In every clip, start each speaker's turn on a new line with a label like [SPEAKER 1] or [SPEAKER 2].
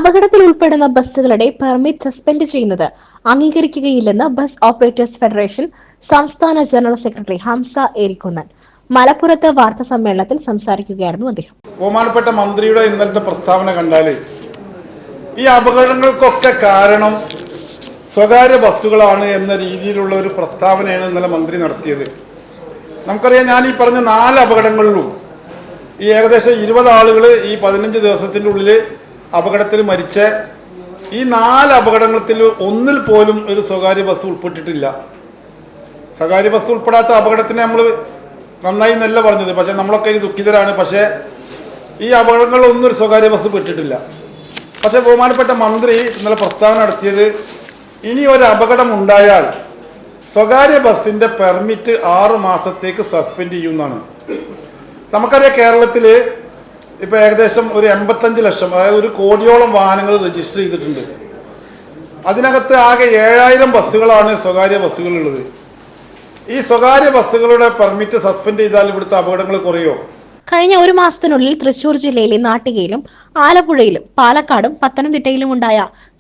[SPEAKER 1] അപകടത്തിൽ ഉൾപ്പെടുന്ന ബസ്സുകളുടെ പെർമിറ്റ് സസ്പെൻഡ് ചെയ്യുന്നത് അംഗീകരിക്കുകയില്ലെന്ന് ബസ് ഓപ്പറേറ്റേഴ്സ് ഫെഡറേഷൻ സംസ്ഥാന ജനറൽ സെക്രട്ടറി ഹംസ ഏരിക്കുന്നൻ മലപ്പുറത്ത് വാർത്താ സമ്മേളനത്തിൽ സംസാരിക്കുകയായിരുന്നു അദ്ദേഹം.
[SPEAKER 2] ബഹുമാനപ്പെട്ട മന്ത്രിയുടെ ഇന്നലത്തെ പ്രസ്താവന കണ്ടാൽ ഈ അപകടങ്ങൾക്കൊക്കെ കാരണം സ്വകാര്യ ബസ്സുകളാണ് എന്ന രീതിയിലുള്ള ഒരു പ്രസ്താവനയാണ് ഇന്നലെ മന്ത്രി നടത്തിയത്. നമുക്കറിയാം, ഞാൻ ഈ പറഞ്ഞ 4 അപകടങ്ങളിലും ഈ ഏകദേശം 20 ആളുകൾ ഈ 15 ദിവസത്തിൻ്റെ ഉള്ളിൽ അപകടത്തിൽ മരിച്ച ഈ 4 അപകടത്തിൽ ഒന്നിൽ പോലും ഒരു സ്വകാര്യ ബസ് ഉൾപ്പെട്ടിട്ടില്ല. സ്വകാര്യ ബസ് ഉൾപ്പെടാത്ത അപകടത്തിനെ നമ്മൾ നന്നായി എന്നല്ല പറഞ്ഞത്, പക്ഷേ നമ്മളൊക്കെ ഇനി ദുഃഖിതരാണ്. പക്ഷേ ഈ അപകടങ്ങളിലൊന്നും ഒരു സ്വകാര്യ ബസ് പെട്ടിട്ടില്ല. പക്ഷേ ബഹുമാനപ്പെട്ട മന്ത്രി ഇന്നലെ പ്രസ്താവന നടത്തിയത് ഇനി ഒരു അപകടം ഉണ്ടായാൽ സ്വകാര്യ ബസ്സിൻ്റെ പെർമിറ്റ് 6 മാസത്തേക്ക് സസ്പെൻഡ് ചെയ്യുന്നതാണ്. നമുക്കറിയാം, കേരളത്തിൽ ഇപ്പോൾ ഏകദേശം ഒരു 85 ലക്ഷം, അതായത് 1 കോടിയോളം വാഹനങ്ങൾ രജിസ്റ്റർ ചെയ്തിട്ടുണ്ട്. അതിനകത്ത് ആകെ 7000 ബസ്സുകളാണ് സ്വകാര്യ ബസ്സുകളുള്ളത്. ഈ സ്വകാര്യ ബസ്സുകളുടെ പെർമിറ്റ് സസ്പെൻഡ് ചെയ്താൽ ഇവിടുത്തെ അപകടങ്ങൾ കുറയോ?
[SPEAKER 1] കഴിഞ്ഞ ഒരു മാസത്തിനുള്ളിൽ തൃശൂർ ജില്ലയിലെ നാട്ടികയിലും ആലപ്പുഴയിലും പാലക്കാടും പത്തനംതിട്ടയിലും ഉണ്ടായ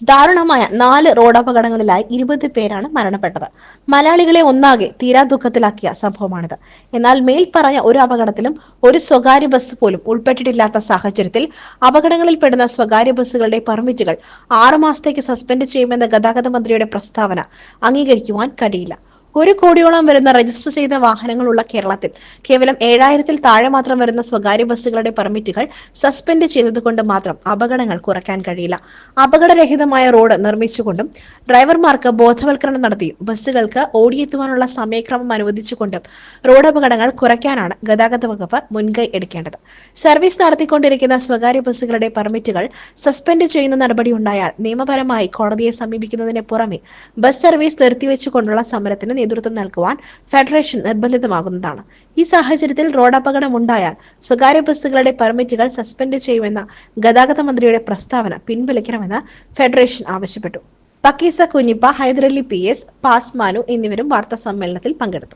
[SPEAKER 1] ദാരുണമായ 4 റോഡപകടങ്ങളിലായി 20 പേരാണ് മരണപ്പെട്ടത്. മലയാളികളെ ഒന്നാകെ തീരാ ദുഃഖത്തിലാക്കിയ സംഭവമാണിത്. എന്നാൽ മേൽപ്പറഞ്ഞ ഒരു അപകടത്തിലും ഒരു സ്വകാര്യ ബസ് പോലും ഉൾപ്പെട്ടിട്ടില്ലാത്ത സാഹചര്യത്തിൽ അപകടങ്ങളിൽപ്പെടുന്ന സ്വകാര്യ ബസ്സുകളുടെ പെർമിറ്റുകൾ 6 മാസത്തേക്ക് സസ്പെൻഡ് ചെയ്യുമെന്ന ഗതാഗത മന്ത്രിയുടെ പ്രസ്താവന അംഗീകരിക്കുവാൻ കഴിയില്ല. 1 കോടിയോളം വരുന്ന രജിസ്റ്റർ ചെയ്ത വാഹനങ്ങളുള്ള കേരളത്തിൽ കേവലം 7000-ൽ താഴെ മാത്രം വരുന്ന സ്വകാര്യ ബസ്സുകളുടെ പെർമിറ്റുകൾ സസ്പെൻഡ് ചെയ്തതുകൊണ്ട് മാത്രം അപകടങ്ങൾ കുറയ്ക്കാൻ കഴിയില്ല. അപകടരഹിതമായ റോഡ് നിർമ്മിച്ചുകൊണ്ടും ഡ്രൈവർമാർക്ക് ബോധവൽക്കരണം നടത്തിയും ബസ്സുകൾക്ക് ഓടിയെത്തുവാനുള്ള സമയക്രമം അനുവദിച്ചുകൊണ്ടും റോഡപകടങ്ങൾ കുറയ്ക്കാനാണ് ഗതാഗത വകുപ്പ് മുൻകൈ എടുക്കേണ്ടത്. സർവീസ് നടത്തിക്കൊണ്ടിരിക്കുന്ന സ്വകാര്യ ബസ്സുകളുടെ പെർമിറ്റുകൾ സസ്പെൻഡ് ചെയ്യുന്ന നടപടിയുണ്ടായാൽ നിയമപരമായി കോടതിയെ സമീപിക്കുന്നതിന് പുറമെ ബസ് സർവീസ് നിർത്തിവെച്ചുകൊണ്ടുള്ള സമരത്തിന് നേതൃത്വം നൽകുവാൻ ഫെഡറേഷൻ നിർബന്ധിതമാകുന്നതാണ്. ഈ സാഹചര്യത്തിൽ റോഡപകടം ഉണ്ടായാൽ സ്വകാര്യ ബസ്സുകളുടെ പെർമിറ്റുകൾ സസ്പെൻഡ് ചെയ്യുമെന്ന ഗതാഗത മന്ത്രിയുടെ പ്രസ്താവന പിൻവലിക്കണമെന്ന് ഫെഡറേഷൻ ആവശ്യപ്പെട്ടു. പക്കീസ കുഞ്ഞിപ്പ, ഹൈദരലി PS, പാസ്മാനു എന്നിവരും വാർത്താ സമ്മേളനത്തിൽ പങ്കെടുത്തു.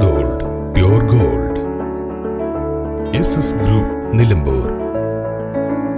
[SPEAKER 3] Gold, pure gold. Group Nilambur.